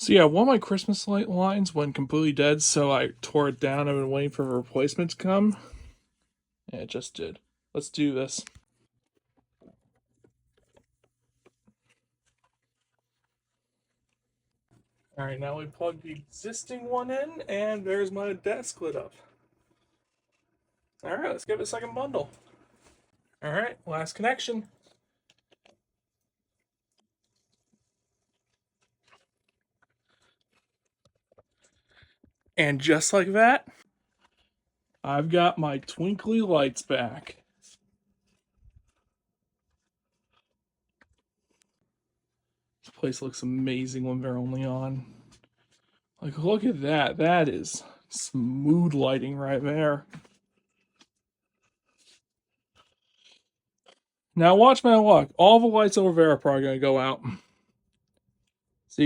So yeah, one of my Christmas light lines went completely dead, so I tore it down. I've been waiting for a replacement to come. Yeah, it just did. Let's do this. Alright, now we plug the existing one in, and there's my desk lit up. Alright, let's give it a second bundle. Alright, last connection. And just like that, I've got my twinkly lights back. This place looks amazing when they're only on. Like, look at that. That is smooth lighting right there. Now watch my luck. All the lights over there are probably going to go out.